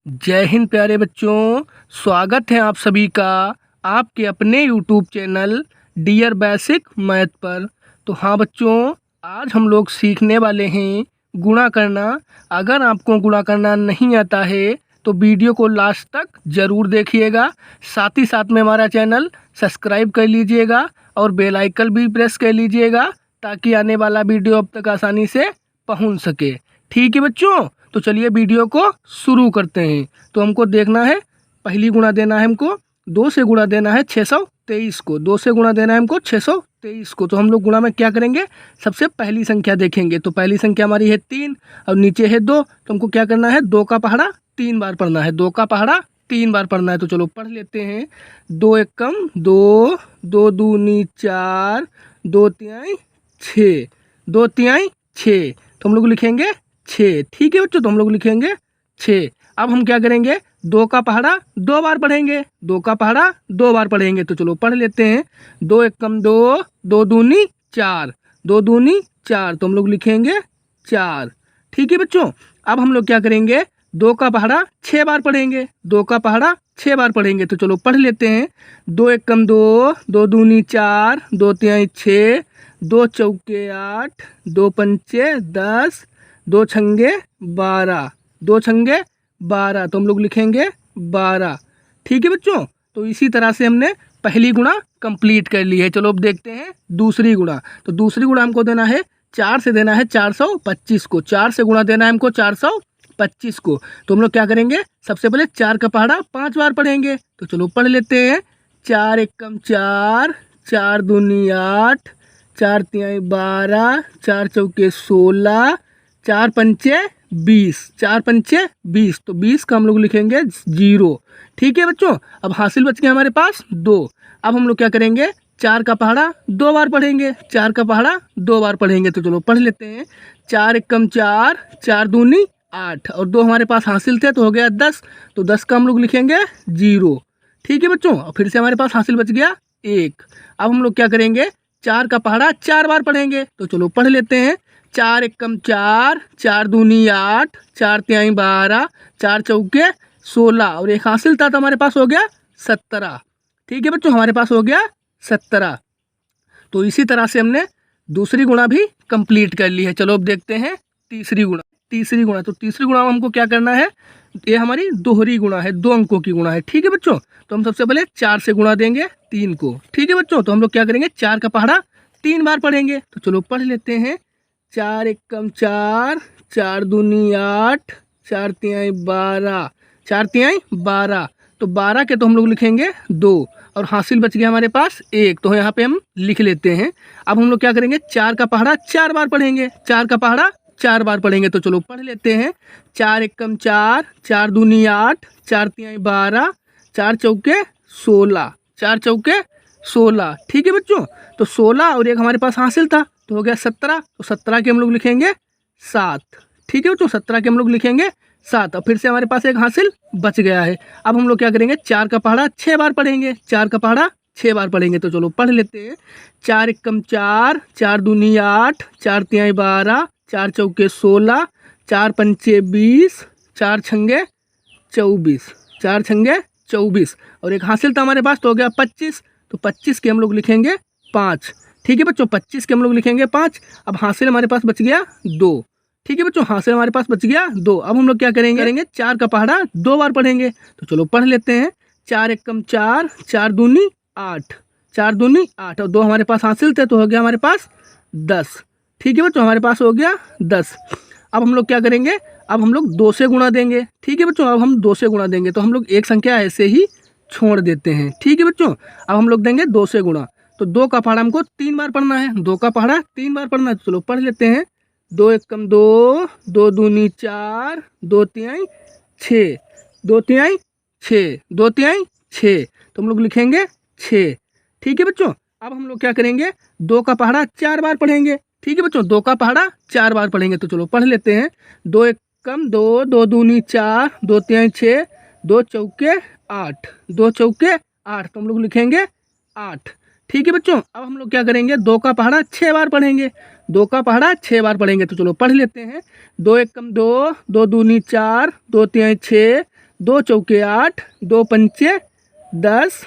जय हिंद प्यारे बच्चों। स्वागत है आप सभी का आपके अपने YouTube channel dear basic math पर। तो हाँ बच्चों, आज हम लोग सीखने वाले हैं गुणा करना। अगर आपको गुणा करना नहीं आता है तो वीडियो को लास्ट तक ज़रूर देखिएगा। साथ ही साथ में हमारा चैनल सब्सक्राइब कर लीजिएगा और बेल आइकन भी प्रेस कर लीजिएगा ताकि आने वाला वीडियो अब तक आसानी से पहुंच सके। ठीक है बच्चों, तो चलिए वीडियो को शुरू करते हैं। तो हमको देखना है, पहली गुणा देना है हमको 2 से गुणा देना है 623 को। 2 से गुणा देना है हमको 623 को। तो हम लोग गुणा में क्या करेंगे, सबसे पहली संख्या देखेंगे। तो पहली संख्या हमारी है 3 और नीचे है 2। तो हमको क्या करना है, 2 का पहाड़ा 3 बार पढ़ना है। 2 का पहाड़ा 3 बार पढ़ना है। तो चलो पढ़ लेते हैं। 2 एकम 2, 2 दूनी 4, 2 तिहाई 6, 2 तिहाई 6। तो हम लोग लिखेंगे 6। ठीक है बच्चों, तो हम लोग लिखेंगे 6। अब हम क्या करेंगे, 2 का पहाड़ा 2 बार पढ़ेंगे। 2 का पहाड़ा 2 बार पढ़ेंगे। तो चलो पढ़ लेते हैं। 2 एकम 2, 2 दूनी 4, 2 दूनी 4। तो हम लोग लिखेंगे 4। ठीक है बच्चों, अब हम लोग क्या करेंगे, 2 का पहाड़ा 6 बार पढ़ेंगे। 2 का पहाड़ा 6 बार पढ़ेंगे। तो चलो पढ़ लेते हैं। 2 एकम 2, 2 दूनी 4, 2 तिहाई 6, 2 चौके 8, 2 पंचे 10, 2 छंगे 12, 2 छंगे 12। तो हम लोग लिखेंगे 12। ठीक है बच्चों, तो इसी तरह से हमने पहली गुणा कंप्लीट कर ली है। चलो अब देखते हैं दूसरी गुणा। तो दूसरी गुणा हमको देना है 4 से देना है 425 को। 4 से गुणा देना है हमको 425 को। तो हम लोग क्या करेंगे, सबसे पहले 4 का पहाड़ा 5 बार पढ़ेंगे। तो चलो पढ़ लेते हैं। 4 एकम 4, 4 दूनी 8, 4 तिहाई 12, 4 चौके 16, 4 पंचे 20, 4 पंचे 20। तो 20 का हम लोग लिखेंगे 0। ठीक है बच्चों, अब हासिल बच गया हमारे पास 2। अब हम लोग क्या करेंगे, 4 का पहाड़ा 2 बार पढ़ेंगे। 4 का पहाड़ा 2 बार पढ़ेंगे। तो चलो पढ़ लेते हैं। 4 एकम 4, 4 दूनी 8 और 2 हमारे पास हासिल थे तो हो गया 10। तो 10 का हम लोग लिखेंगे 0। ठीक है बच्चों, और फिर से हमारे पास हासिल बच गया 1। अब हम लोग क्या करेंगे, 4 का पहाड़ा 4 बार पढ़ेंगे। तो चलो पढ़ लेते हैं। 4 एकम 4, 4 दूनी 8, 4 तिहाई 12, 4 चौके 16 और एक हासिल था तो हमारे पास हो गया 17। ठीक है बच्चों, हमारे पास हो गया 17। तो इसी तरह से हमने दूसरी गुणा भी कंप्लीट कर ली है। चलो अब देखते हैं तीसरी गुणा। तीसरी गुणा, तो तीसरी गुणा में हमको क्या करना है, ये हमारी दोहरी गुणा है, 2 अंकों की गुणा है। ठीक है बच्चों, तो हम सबसे पहले 4 से गुणा देंगे 3 को। ठीक है बच्चों, तो हम लोग क्या करेंगे, 4 का पहाड़ा 3 बार पढ़ेंगे। तो चलो पढ़ लेते हैं। 4 एकम 4, 4 दूनी 8, 4 तिहाई 12, 4 तिहाई 12। तो 12 के तो हम लोग लिखेंगे 2 और हासिल बच गया हमारे पास 1। तो यहाँ पे हम लिख लेते हैं। अब हम लोग क्या करेंगे, 4 का पहाड़ा 4 बार पढ़ेंगे। 4 का पहाड़ा 4 बार पढ़ेंगे। तो चलो पढ़ लेते हैं। 4 एकम 4, 4 दूनी 8, 4 तिहाई 12, 4 चौके 16, 4 चौके 16। ठीक है बच्चों, तो 16 और एक हमारे पास हासिल था तो हो गया 17। तो 17 के हम लोग लिखेंगे 7। ठीक है बच्चों, 17 के हम लोग लिखेंगे 7 और फिर से हमारे पास एक हासिल बच गया है। अब हम लोग क्या करेंगे, 4 का पहाड़ा 6 बार पढ़ेंगे। 4 का पहाड़ा 6 बार पढ़ेंगे। तो चलो पढ़ लेते हैं। 4 एकम 4, 4 दूनी 8, 4 तिहाई 12, 4 चौके 16, 4 पंचे 20, 4 छंगे 24, 4 छंगे 24 और एक हासिल था हमारे पास तो हो गया 25। तो 25 के हम लोग लिखेंगे 5। ठीक है बच्चों, 25 के हम लोग लिखेंगे 5। अब हासिल हमारे पास बच गया 2। ठीक है बच्चों, हासिल हमारे पास बच गया 2। अब हम लोग क्या करेंगे 4 का पहाड़ा 2 बार पढ़ेंगे। तो चलो पढ़ लेते हैं। 4 एकम 4, 4 दूनी 8, 4 दूनी 8 और 2 हमारे पास हासिल थे तो हो गया हमारे पास 10। ठीक है बच्चों, हमारे पास हो गया 10। अब हम लोग क्या करेंगे, अब हम लोग 2 से गुणा देंगे। ठीक है बच्चों, अब हम 2 से गुणा देंगे। तो हम लोग एक संख्या ऐसे ही छोड़ देते हैं। ठीक है बच्चों, अब हम लोग देंगे 2 से गुणा। तो 2 का पहाड़ा हमको 3 बार पढ़ना है। 2 का पहाड़ा 3 बार पढ़ना है। तो चलो पढ़ लेते हैं। 2 एकम 2, 2 दूनी 4, 2 तिहाई 6, 2 तिहाई 6, 2 तिहाई 6। तो हम लोग लिखेंगे 6। ठीक है बच्चों, अब हम लोग क्या करेंगे, 2 का पहाड़ा 4 बार पढ़ेंगे। ठीक है बच्चों, 2 का पहाड़ा 4 बार पढ़ेंगे। तो चलो पढ़ लेते हैं। 2 एकम 2, 2 दूनी 4, 2 तिहाई 6, 2 चौके 8, 2 चौके 8। तो हम लोग लिखेंगे 8। ठीक है बच्चों, अब हम लोग क्या करेंगे, 2 का पहाड़ा 6 बार पढ़ेंगे। 2 का पहाड़ा 6 बार पढ़ेंगे। तो चलो पढ़ लेते हैं। 2 एकम 2, 2 दूनी 4, 2 तिहाई 6, 2 चौके 8, 2 पंचे 10,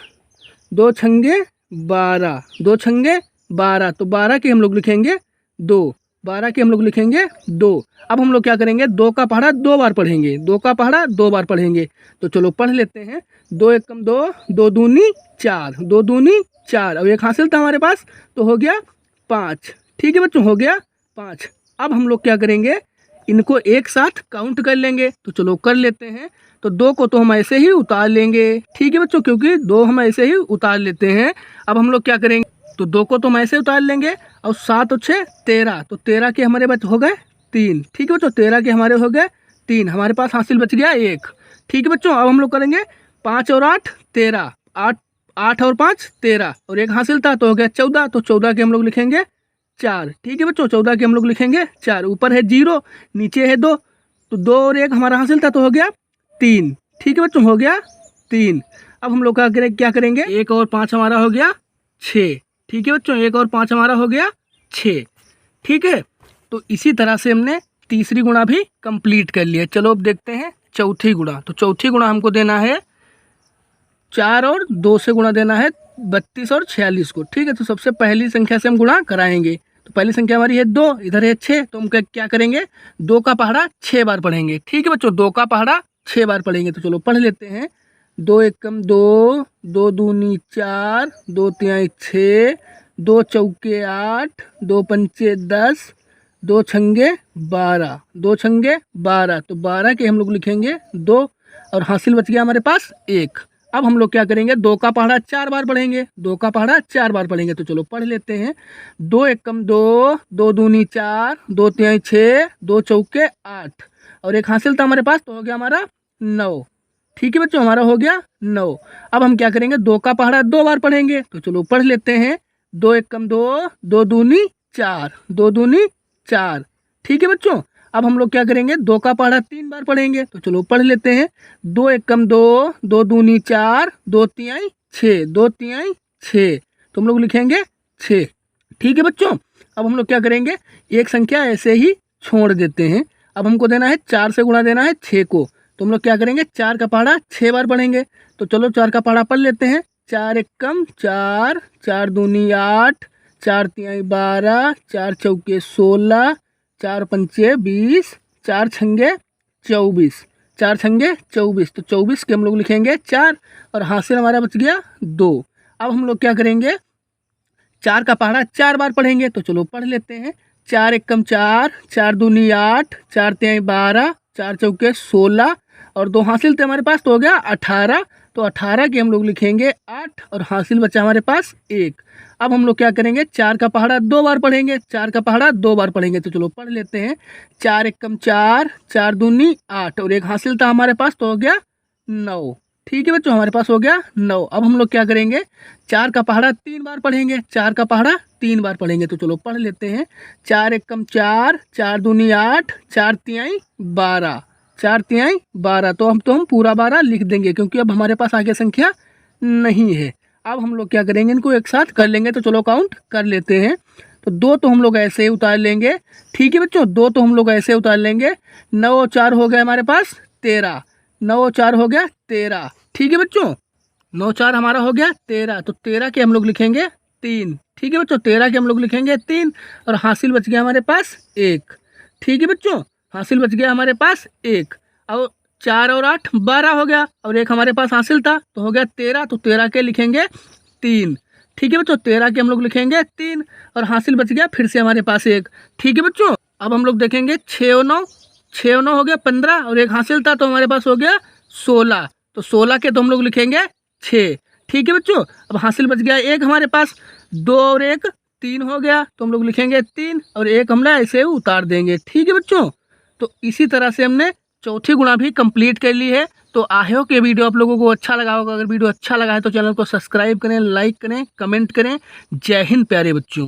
2 छंगे 12, 2 छंगे 12, तो 12 के हम लोग लिखेंगे 2, 12 के हम लोग लिखेंगे 2। अब हम लोग क्या करेंगे, 2 का पहाड़ा 2 बार पढ़ेंगे, 2 का पहाड़ा 2 बार पढ़ेंगे। तो चलो पढ़ लेते हैं। 2 एकम 2, 2 दूनी 4, 2 दूनी 4, और एक हासिल था हमारे पास तो हो गया 5। ठीक है बच्चों, हो गया 5। अब हम लोग क्या करेंगे, इनको एक साथ काउंट कर लेंगे। तो चलो कर लेते हैं। तो 2 को तो हम ऐसे ही उतार लेंगे, ठीक है बच्चों, क्योंकि 2 हम ऐसे ही उतार लेते हैं। अब हम लोग क्या करेंगे, तो 2 को तो हम ऐसे उतार लेंगे, और 7 और 6 13, तो 13 के हमारे पास हो गए 3। ठीक है बच्चों, 13 के हमारे हो गए 3, हमारे पास हासिल बच गया 1। ठीक है बच्चों, अब हम लोग करेंगे 5 और 8 13, 8 और 5 13, और एक हासिल था तो हो गया 14, तो 14 के हम लोग लिखेंगे 4। ठीक है बच्चों, 14 के हम लोग लिखेंगे 4। ऊपर है 0, नीचे है 2, तो 2 और 1 हमारा हासिल था तो हो गया 3। ठीक है बच्चों, हो गया 3। अब हम लोग क्या करेंगे, 1 और 5 हमारा हो गया 6। ठीक है बच्चों, 1 और 5 हमारा हो गया 6। ठीक है, तो इसी तरह से हमने तीसरी गुणा भी कंप्लीट कर लिया। चलो अब देखते हैं चौथी गुणा। तो चौथी गुणा हमको देना है 4 और 2 से गुणा देना है 32 और 46 को। ठीक है, तो सबसे पहली संख्या से हम गुणा कराएंगे। तो पहली संख्या हमारी है 2, इधर है 6, तो हम क्या करेंगे, 2 का पहाड़ा 6 बार पढ़ेंगे। ठीक है बच्चों, 2 का पहाड़ा 6 बार पढ़ेंगे। तो चलो पढ़ लेते हैं। 2 एकम 2, 2 दूनी 4, 2 तिहाई 6, 2 चौके 8, 2 पंचे 10, 2 छंगे 12, 2 छंगे 12, तो 12 के हम लोग लिखेंगे 2, और हासिल बच गया हमारे पास 1। अब हम लोग क्या करेंगे, 2 का पहाड़ा 4 बार पढ़ेंगे, 2 का पहाड़ा 4 बार पढ़ेंगे। तो चलो पढ़ लेते हैं। 2 एकम 2, 2 दूनी 4, 2 तिहाई 6, 2 चौके 8, और एक हासिल था हमारे पास तो हो गया हमारा 9। ठीक है बच्चों, हमारा हो गया 9। अब हम क्या करेंगे, 2 का पहाड़ा 2 बार पढ़ेंगे। तो चलो पढ़ लेते हैं। 2 एकम 2, 2 दूनी 4, 2 दूनी 4। ठीक है बच्चों, अब हम लोग क्या करेंगे, 2 का पहाड़ा 3 बार पढ़ेंगे। तो चलो पढ़ लेते हैं। 2 एकम 2, 2 दूनी 4, 2 तिहाई 6, 2 तिहाई 6, तो हम लोग लिखेंगे 6। ठीक है बच्चों, अब हम लोग क्या करेंगे, एक संख्या ऐसे ही छोड़ देते हैं। अब हमको देना है 4 से गुणा देना है 6 को। तो हम लोग क्या करेंगे, 4 का पहाड़ा 6 बार पढ़ेंगे। तो चलो 4 का पहाड़ा पढ़ लेते हैं। 4 एकम 4, 4 दूनी 8, 4 तिहाई 12, 4 चौके 16, 4 पंचे 20, 4 छंगे 24, 4 छंगे 24, तो 24 के हम लोग लिखेंगे 4, और हासिल हमारा बच गया 2। अब हम लोग क्या करेंगे, 4 का पहाड़ा 4 बार पढ़ेंगे। तो चलो पढ़ लेते हैं। 4 एकम 4, 4 दूनी 8, 4 तिहाई 12, 4 चौके 16, और 2 हासिल थे हमारे पास तो हो गया 18, तो 18 के हम लोग लिखेंगे 8, और हासिल बचा हमारे पास 1। अब हम लोग क्या करेंगे, 4 का पहाड़ा 2 बार पढ़ेंगे, 4 का पहाड़ा 2 बार पढ़ेंगे। तो चलो पढ़ लेते हैं। 4 एकम 4, 4 दूनी 8, और एक हासिल था हमारे पास तो हो गया 9। ठीक है बच्चों, हमारे पास हो गया 9। अब हम लोग क्या करेंगे, 4 का पहाड़ा 3 बार पढ़ेंगे, 4 का पहाड़ा 3 बार पढ़ेंगे। तो चलो पढ़ लेते हैं। 4 एकम 4, 4 दूनी 8, 4 तिहाई 12, 4 तिहाई 12, तो हम पूरा 12 लिख देंगे, क्योंकि अब हमारे पास आगे संख्या नहीं है। अब हम लोग क्या करेंगे, इनको एक साथ कर लेंगे। तो चलो काउंट कर लेते हैं। तो 2 तो हम लोग ऐसे ही उतार लेंगे। ठीक है बच्चों, 2 तो हम लोग ऐसे उतार लेंगे। 9 और 4 हो गए हमारे पास 13, 9 और 4 हो गया 13। ठीक है बच्चों, 9 4 हमारा हो गया 13, तो 13 के हम लोग लिखेंगे 3। ठीक है बच्चों, 13 के हम लोग लिखेंगे 3, और हासिल बच गया हमारे पास 1। ठीक है बच्चों, हासिल बच गया हमारे पास 1। अब 4 और 8 12 हो गया, और एक हमारे पास हासिल था तो हो गया 13, तो 13 के लिखेंगे 3। ठीक है बच्चों, 13 के हम लोग लिखेंगे 3, और हासिल बच गया फिर से हमारे पास 1। ठीक है बच्चों, अब हम लोग देखेंगे 6 और 9, 6 और 9 हो गया 15, और एक हासिल था तो हमारे पास हो गया 16, तो 16 के तो हम लोग लिखेंगे 6। ठीक है बच्चों, अब हासिल बच गया 1 हमारे पास। 2 और 1 3 हो गया, तो हम लोग लिखेंगे 3, और 1 हम ऐसे उतार देंगे। ठीक है बच्चों, तो इसी तरह से हमने चौथी गुणा भी कंप्लीट कर ली है। तो आई होप ये वीडियो आप लोगों को अच्छा लगा होगा। अगर वीडियो अच्छा लगा है तो चैनल को सब्सक्राइब करें, लाइक करें, कमेंट करें। जय हिंद प्यारे बच्चों।